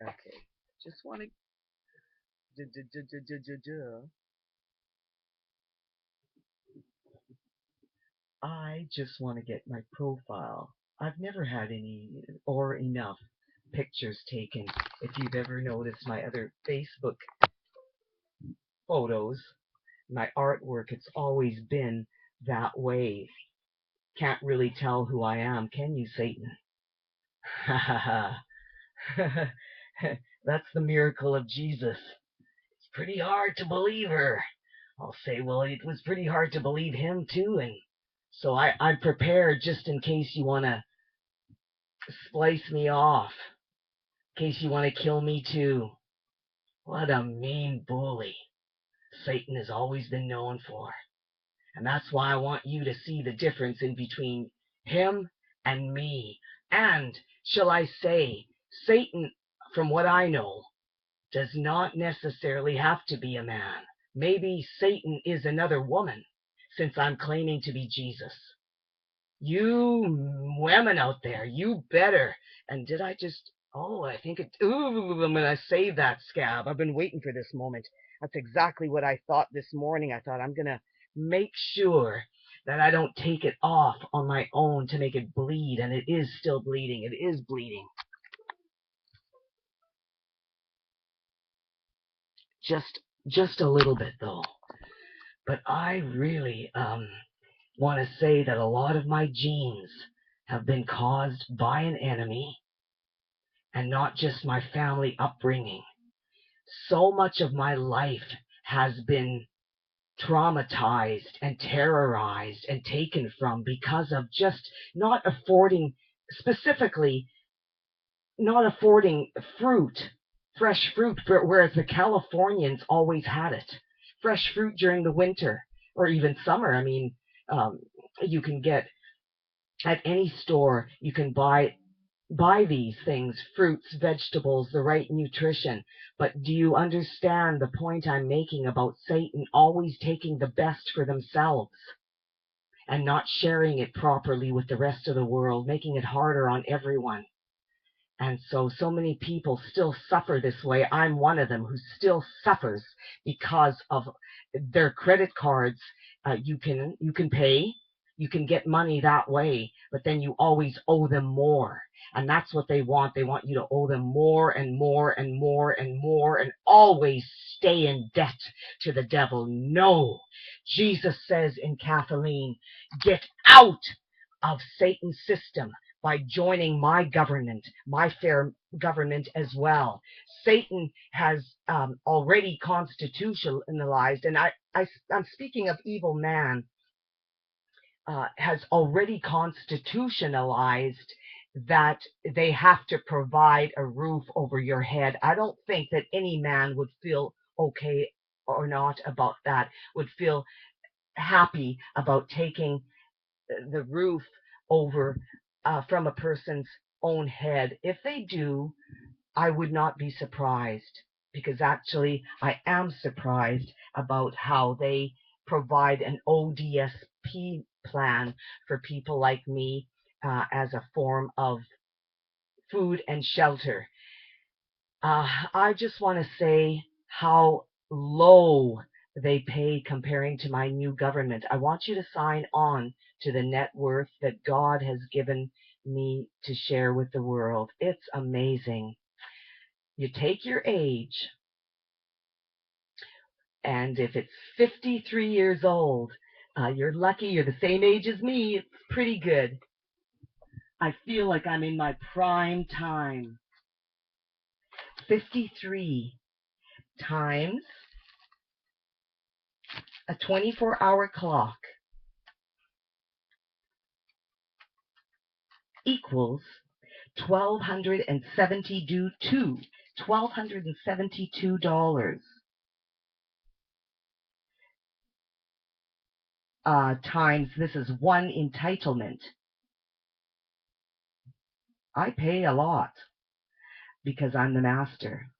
Okay. Just want to. I just want to get my profile. I've never had any or enough pictures taken. If you've ever noticed my other Facebook photos, my artwork, it's always been that way. Can't really tell who I am, can you, Satan? Ha ha ha. That's the miracle of Jesus. It's pretty hard to believe her. I'll say, well, it was pretty hard to believe him too, and so I'm prepared just in case you want to splice me off, in case you want to kill me too. What a mean bully Satan has always been known for. And that's why I want you to see the difference in between him and me. And, shall I say, Satan, from what I know, does not necessarily have to be a man. Maybe Satan is another woman, since I'm claiming to be Jesus. You women out there, you better. And did I just. Oh, I think it. Ooh, I'm going to save that scab. I've been waiting for this moment. That's exactly what I thought this morning. I thought I'm going to make sure that I don't take it off on my own to make it bleed. And it is still bleeding. It is bleeding. Just a little bit, though. But I really want to say that a lot of my genes have been caused by an enemy and not just my family upbringing. So much of my life has been traumatized and terrorized and taken from because of just not affording, specifically, not affording fruit, fresh fruit, whereas the Californians always had it. Fresh fruit during the winter or even summer. I mean, um, you can get at any store, you can buy these things, fruits, vegetables, the right nutrition. But do you understand the point I'm making about Satan always taking the best for themselves and not sharing it properly with the rest of the world, making it harder on everyone? And so many people still suffer this way. I'm one of them who still suffers because of their credit cards. You can pay, you can get money that way, but then you always owe them more. And that's what they want. They want you to owe them more and more and more and more and always stay in debt to the devil. No. Jesus says in Kathleen, get out of Satan's system by joining my government, my fair government as well. Satan has already constitutionalized, and I'm speaking of evil man, has already constitutionalized that they have to provide a roof over your head. I don't think that any man would feel okay or not about that, would feel happy about taking the roof over from a person's own head. If they do, I would not be surprised, because actually I am surprised about how they provide an ODSP plan for people like me as a form of food and shelter. I just want to say how low they pay comparing to my new government. I want you to sign on to the net worth that God has given me to share with the world. It's amazing. You take your age, and if it's 53 years old, you're lucky. You're the same age as me. It's pretty good. I feel like I'm in my prime time. 53 times a 24-hour clock equals $1,272 times, this is one entitlement. I pay a lot because I'm the master,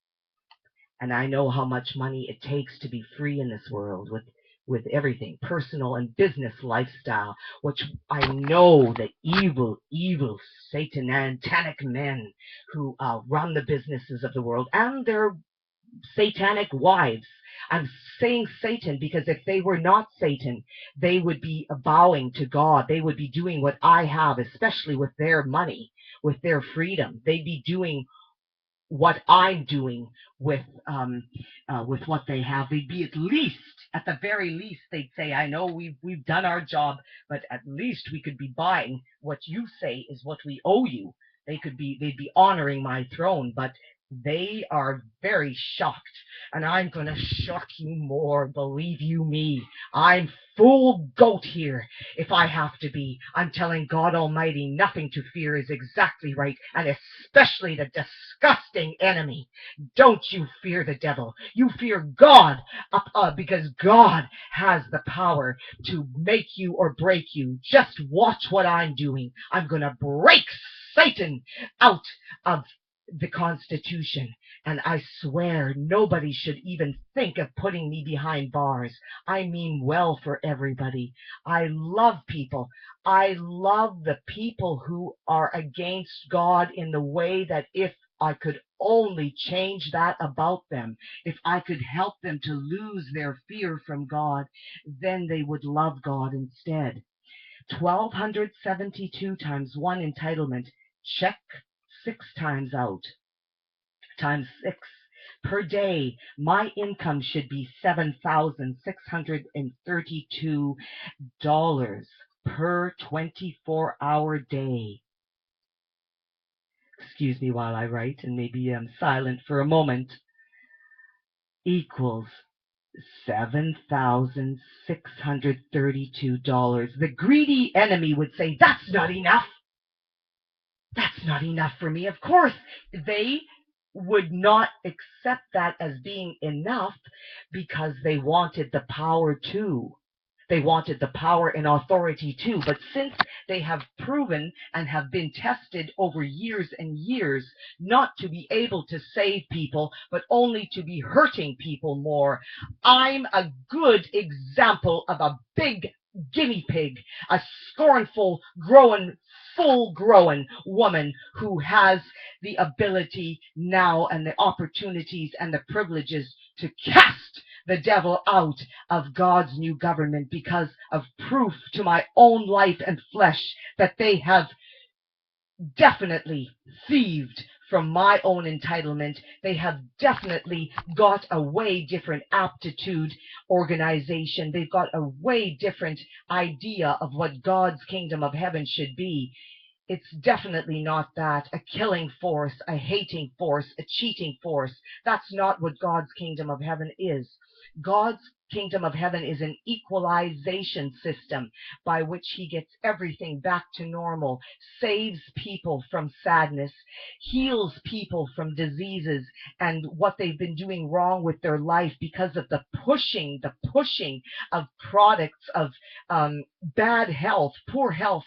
and I know how much money it takes to be free in this world with with everything, personal and business lifestyle, which I know that evil, satanic men who run the businesses of the world and their satanic wives. I'm saying Satan because if they were not Satan, they would be bowing to God. They would be doing what I have, especially with their money, with their freedom. They'd be doing what I'm doing with what they have. They'd be at the very least, they'd say, "I know we've done our job, but at least we could be buying what you say is what we owe you." They'd be honoring my throne, but they are very shocked, and I'm going to shock you more, believe you me. I'm full goat here if I have to be. I'm telling God Almighty nothing to fear is exactly right, and especially the disgusting enemy. Don't you fear the devil. You fear God, because God has the power to make you or break you. Just watch what I'm doing. I'm going to break Satan out of the Constitution, and I swear nobody should even think of putting me behind bars. I mean well for everybody. I love people. I love the people who are against God in the way that if I could only change that about them, if I could help them to lose their fear from God, then they would love God instead. 1,272 times one entitlement. Check 6 times out. Times 6 per day. My income should be $7,632 per 24-hour day. Excuse me while I write, and maybe I'm silent for a moment. Equals $7,632. The greedy enemy would say, "That's not enough. That's not enough for me." Of course, they would not accept that as being enough because they wanted the power too. They wanted the power and authority too. But since they have proven and have been tested over years and years not to be able to save people, but only to be hurting people more, I'm a good example of a big guinea pig, a scornful, full-grown woman who has the ability now and the opportunities and the privileges to cast the devil out of God's new government because of proof to my own life and flesh that they have definitely thieved from my own entitlement. They have definitely got a way different aptitude organization. They've got a way different idea of what God's kingdom of heaven should be. It's definitely not that, a killing force, a hating force, a cheating force. That's not what God's kingdom of heaven is. God's kingdom of heaven is an equalization system by which he gets everything back to normal, saves people from sadness, heals people from diseases and what they've been doing wrong with their life because of the pushing of products of bad health, poor health,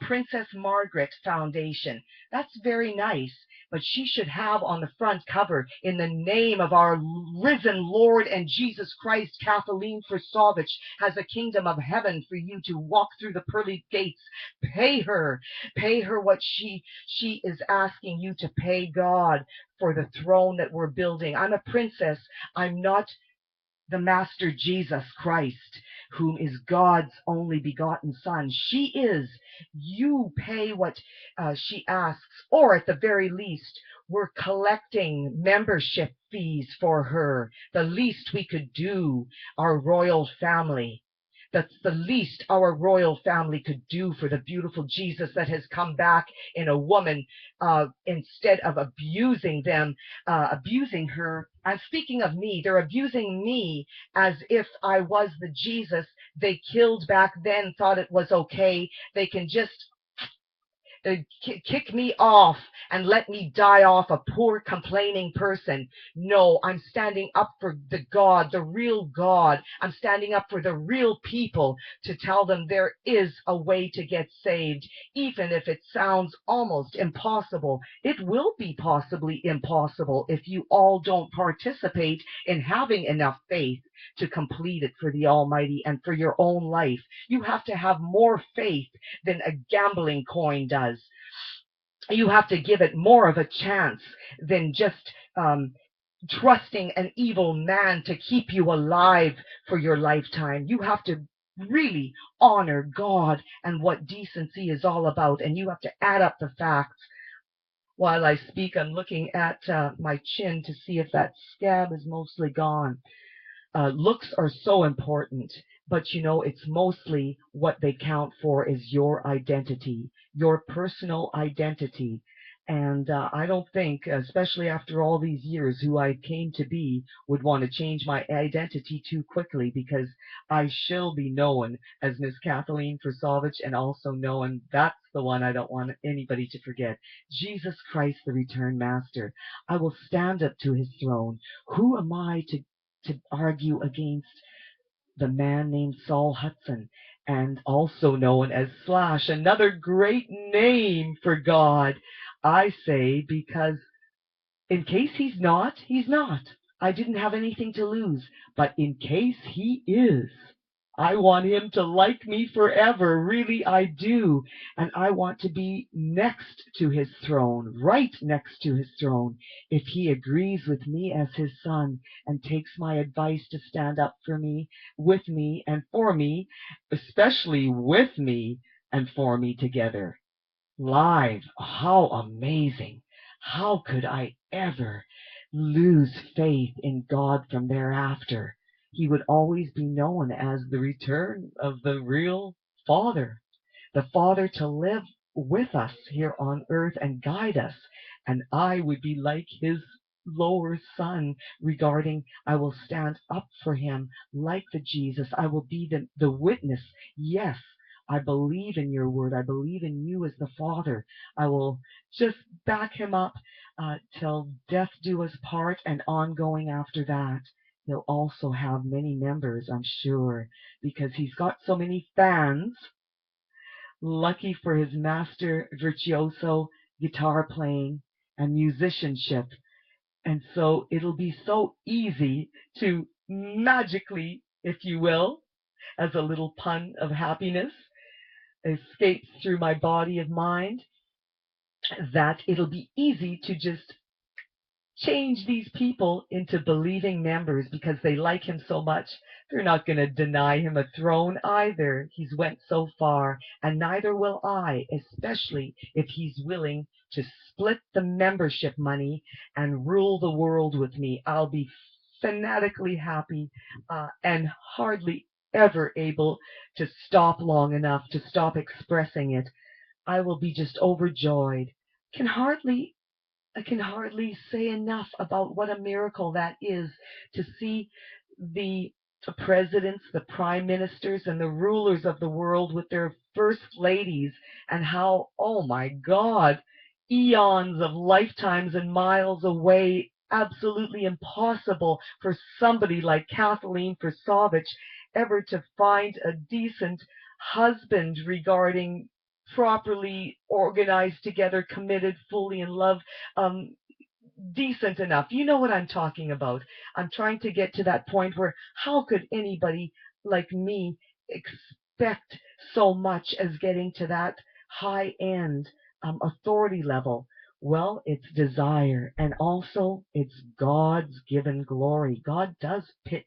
Princess Margaret Foundation. That's very nice, but she should have on the front cover, "In the name of our risen Lord and Jesus Christ, Kathleen Forsovich has a kingdom of heaven for you to walk through the pearly gates." Pay her what she is asking you to pay God for the throne that we're building. I'm a princess. I'm not the Master Jesus Christ, whom is God's only begotten Son. She is. You pay what she asks, or at the very least, we're collecting membership fees for her. The least we could do, our royal family. That's the least our royal family could do for the beautiful Jesus that has come back in a woman, instead of abusing her. I'm speaking of me. They're abusing me as if I was the Jesus they killed back then, thought it was okay. They can just kick me off and let me die off a poor complaining person. No, I'm standing up for the God, the real God. I'm standing up for the real people to tell them there is a way to get saved, even if it sounds almost impossible. It will be possibly impossible if you all don't participate in having enough faith. to complete it for the Almighty and for your own life. You have to have more faith than a gambling coin does. You have to give it more of a chance than just trusting an evil man to keep you alive for your lifetime. You have to really honor God and what decency is all about, and you have to add up the facts. While I speak, I'm looking at my chin to see if that scab is mostly gone. Looks are so important, but you know, it's mostly what they count for is your identity, your personal identity. And I don't think, especially after all these years, who I came to be would want to change my identity too quickly, because I shall be known as Miss Kathleen Forsovich, and also known, that's the one I don't want anybody to forget, Jesus Christ, the Return Master. I will stand up to his throne. Who am I to argue against the man named Saul Hudson, and also known as Slash, another great name for God? I say, because in case he's not, he's not. I didn't have anything to lose. But in case he is, I want him to like me forever. Really, I do. And I want to be next to his throne, right next to his throne, if he agrees with me as his son and takes my advice to stand up for me, with me, and for me, especially with me and for me together. Live. How amazing. How could I ever lose faith in God from thereafter? He would always be known as the return of the real Father, the Father to live with us here on earth and guide us. And I would be like his lower son regarding, I will stand up for him like the Jesus. I will be the witness. Yes, I believe in your word. I believe in you as the Father. I will just back him up till death do us part, and ongoing after that. He'll also have many members, I'm sure, because he's got so many fans. Lucky for his master virtuoso guitar playing and musicianship. And so it'll be so easy to magically, if you will, as a little pun of happiness, escapes through my body of mind, that it'll be easy to just change these people into believing members because they like him so much. They're not going to deny him a throne either. He's went so far, and neither will I, especially if he's willing to split the membership money and rule the world with me. I'll be fanatically happy and hardly ever able to stop long enough to stop expressing it. I will be just overjoyed. I can hardly say enough about what a miracle that is, to see the presidents, the prime ministers, and the rulers of the world with their first ladies, and how, oh my God, eons of lifetimes and miles away, absolutely impossible for somebody like Kathleen Forsovich ever to find a decent husband regarding properly organized together, committed, fully in love, decent enough. You know what I'm talking about. I'm trying to get to that point where how could anybody like me expect so much as getting to that high end authority level? Well, it's desire, and also it's God's given glory. God does pick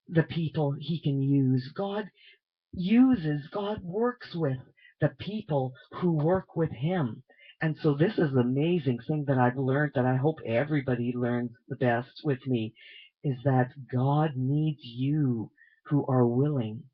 the people he can use. God works with the people who work with him. And so this is the amazing thing that I've learned, that I hope everybody learns the best with me, is that God needs you who are willing.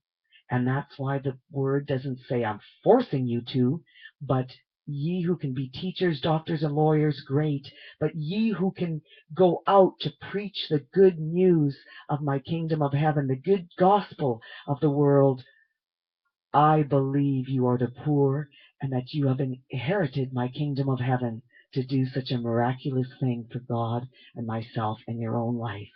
And that's why the word doesn't say I'm forcing you to, but ye who can be teachers, doctors, and lawyers, great. But ye who can go out to preach the good news of my kingdom of heaven, the good gospel of the world, I believe you are the poor, and that you have inherited my kingdom of heaven to do such a miraculous thing for God and myself and your own life.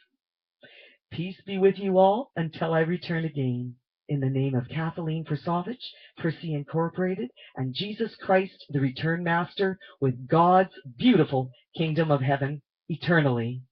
Peace be with you all until I return again. In the name of Kathleen Forsovich, Percy Incorporated, and Jesus Christ, the Return Master, with God's beautiful kingdom of heaven eternally.